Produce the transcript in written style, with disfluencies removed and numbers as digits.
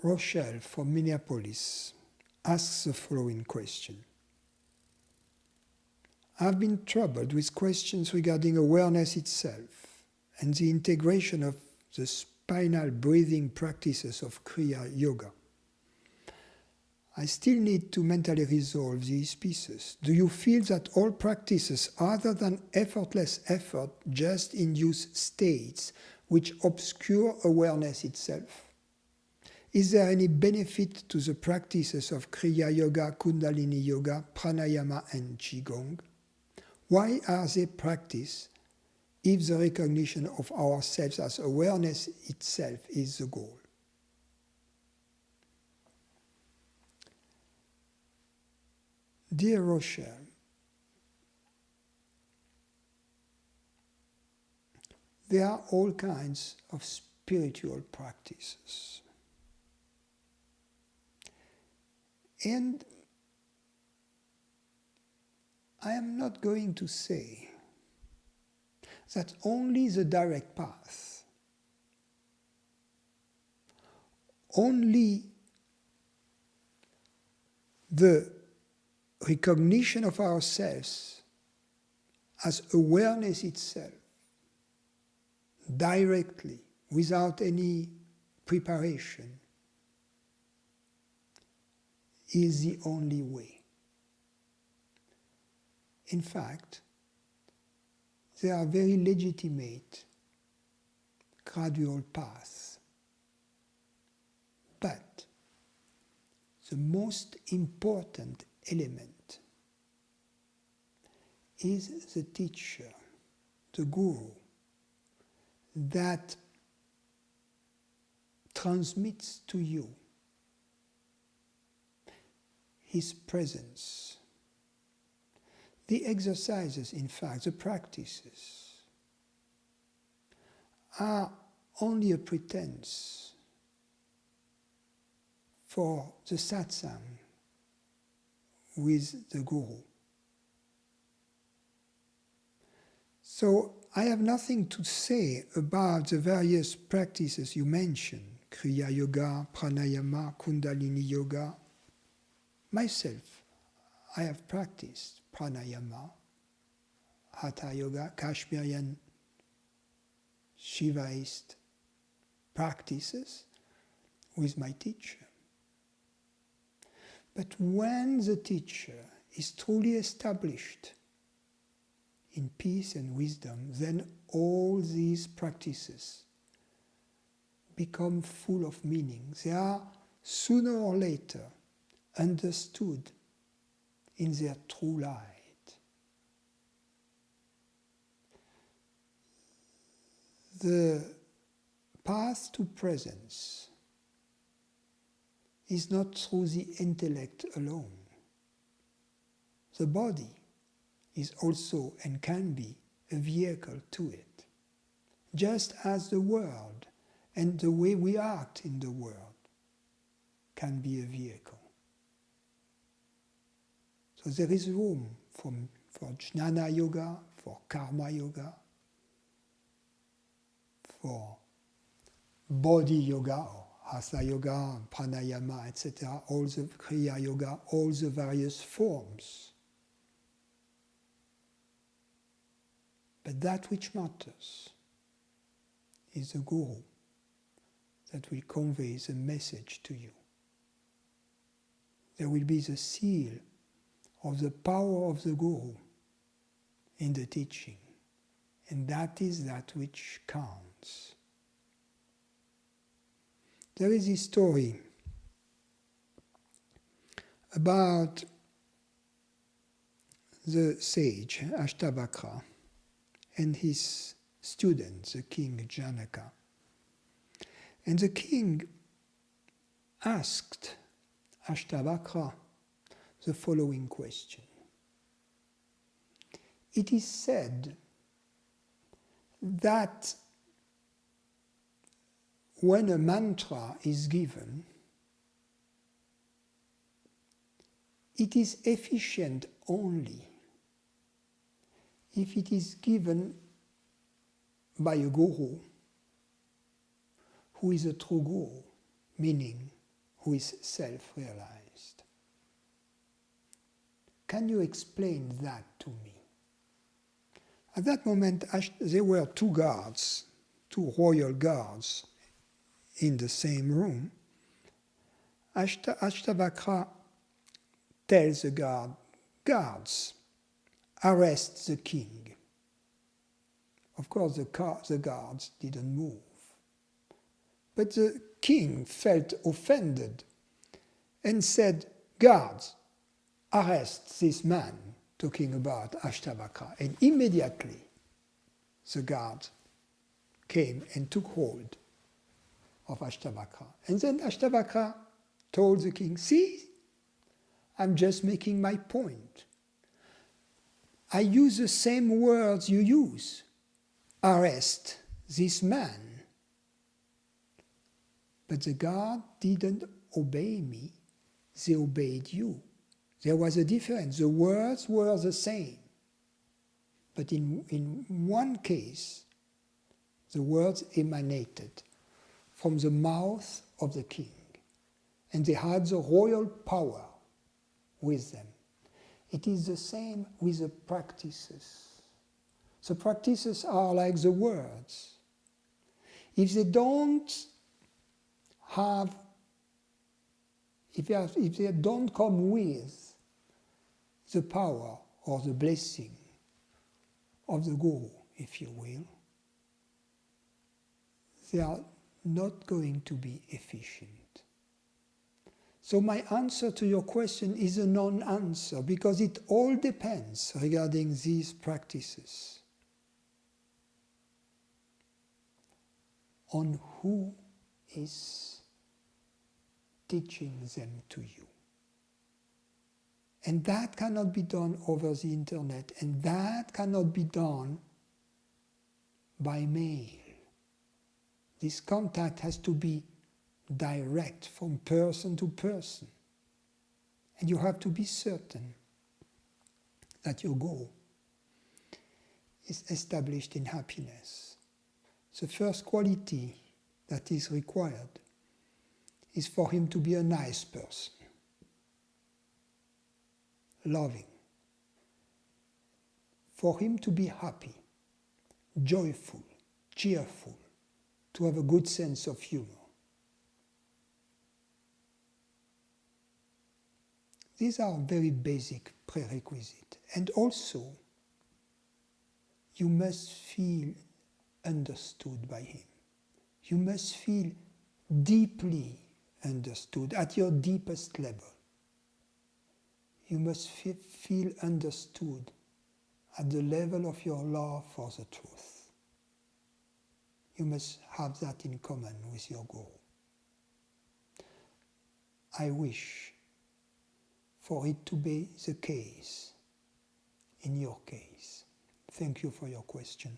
Rochelle from Minneapolis asks the following question. I've been troubled with questions regarding awareness itself and the integration of the spinal breathing practices of Kriya Yoga. I still need to mentally resolve these pieces. Do you feel that all practices other than effortless effort just induce states which obscure awareness itself? Is there any benefit to the practices of Kriya Yoga, Kundalini Yoga, Pranayama and Qigong? Why are they practiced if the recognition of ourselves as awareness itself is the goal? Dear Rochelle, there are all kinds of spiritual practices. And I am not going to say that only the direct path, only the recognition of ourselves as awareness itself, directly, without any preparation, is the only way. In fact, there are very legitimate gradual paths. But the most important element is the teacher, the guru, that transmits to you his presence. The exercises, in fact, the practices, are only a pretense for the satsang with the guru. So I have nothing to say about the various practices you mentioned, Kriya Yoga, Pranayama, Kundalini Yoga. Myself, I have practiced Pranayama, Hatha Yoga, Kashmirian Shivaist practices with my teacher. But when the teacher is truly established in peace and wisdom, then all these practices become full of meaning. They are sooner or later understood in their true light. The path to presence is not through the intellect alone. The body is also and can be a vehicle to it, just as the world and the way we act in the world can be a vehicle. So there is room for Jnana Yoga, for Karma Yoga, for Body Yoga, or Hatha Yoga, Pranayama, etc., all the Kriya Yoga, all the various forms. But that which matters is the Guru that will convey the message to you. There will be the seal of the power of the Guru in the teaching, and that is that which counts. There is a story about the sage Ashtavakra and his student, the king Janaka. And the king asked Ashtavakra the following question. It is said that when a mantra is given, it is efficient only if it is given by a guru who is a true guru, meaning who is self-realized. Can you explain that to me? At that moment, there were two guards, two royal guards in the same room. Ashtavakra tells the guards, arrest the king. Of course, the guards didn't move. But the king felt offended and said, guards, arrest this man, talking about Ashtavakra. And immediately the guard came and took hold of Ashtavakra. And then Ashtavakra told the king, see, I'm just making my point. I use the same words you use. Arrest this man. But the guard didn't obey me, they obeyed you. There was a difference. The words were the same. But in one case, the words emanated from the mouth of the king. And they had the royal power with them. It is the same with the practices. The practices are like the words. If they don't have, if they don't come with the power or the blessing of the Guru, if you will, they are not going to be efficient. So my answer to your question is a non-answer, because it all depends regarding these practices on who is teaching them to you. And that cannot be done over the internet, and that cannot be done by mail. This contact has to be direct from person to person. And you have to be certain that your goal is established in happiness. The first quality that is required is for him to be a nice person, loving, for him to be happy, joyful, cheerful, to have a good sense of humor. These are very basic prerequisites. And also, you must feel understood by him. You must feel deeply understood at your deepest level. You must feel understood at the level of your love for the truth. You must have that in common with your Guru. I wish for it to be the case in your case. Thank you for your question.